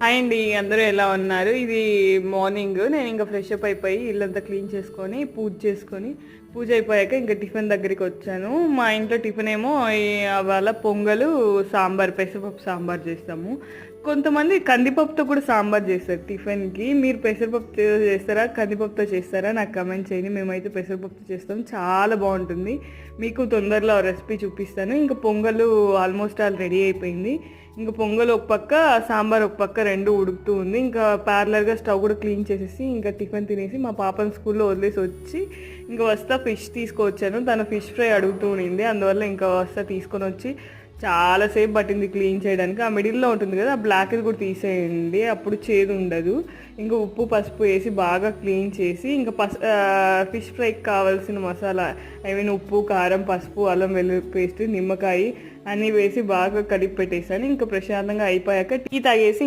Hi అండి, అందరూ ఎలా ఉన్నారు? ఇది మార్నింగ్. నేను ఇంకా ఫ్రెష్ అప్ అయిపోయి ఇల్లంతా క్లీన్ చేసుకొని పూజ అయిపోయాక ఇంకా టిఫిన్ దగ్గరికి వచ్చాను. మా ఇంట్లో టిఫిన్ ఏమో వాళ్ళ పొంగలు, సాంబార్, పెసరపప్పు సాంబార్ చేస్తాము. కొంతమంది కందిపప్పుతో కూడా సాంబార్ చేస్తారు టిఫిన్కి. మీరు పెసరపప్పుతో చేస్తారా, కందిపప్పుతో చేస్తారా? నాకు కమెంట్ చేయండి. మేమైతే పెసరపప్పుతో చేస్తాం, చాలా బాగుంటుంది. మీకు తొందరలో రెసిపీ చూపిస్తాను. ఇంకా పొంగలు ఆల్మోస్ట్ ఆల్ రెడీ అయిపోయింది. ఇంకా పొంగల్ ఒక పక్క, సాంబార్ ఒక పక్క, రెండు ఉడుకుతూ ఉంది. ఇంకా ప్యారలర్గా స్టవ్ కూడా క్లీన్ చేసేసి ఇంకా టిఫిన్ తినేసి మా పాపను స్కూల్లో వదిలేసి వచ్చి ఇంకా వస్తా ఫిష్ తీసుకొచ్చాను. తను ఫిష్ ఫ్రై అడుగుతూ ఉండింది, అందువల్ల ఇంకా వస్తా తీసుకొని వచ్చి చాలాసేపు పట్టింది క్లీన్ చేయడానికి. ఆ మిడిల్లో ఉంటుంది కదా, ఆ బ్లాక్ కూడా తీసేయండి, అప్పుడు చేదు ఉండదు. ఇంకా ఉప్పు పసుపు వేసి బాగా క్లీన్ చేసి ఇంకా ఫిష్ ఫ్రైకి కావాల్సిన మసాలా, ఐ మీన్ ఉప్పు, కారం, పసుపు, అల్లం వెల్లుల్లి పేస్ట్, నిమ్మకాయ అన్నీ వేసి బాగా కలిపి పెట్టేసాను. ఇంకా ప్రశాంతంగా అయిపోయాక టీ తాగేసి ఇంకా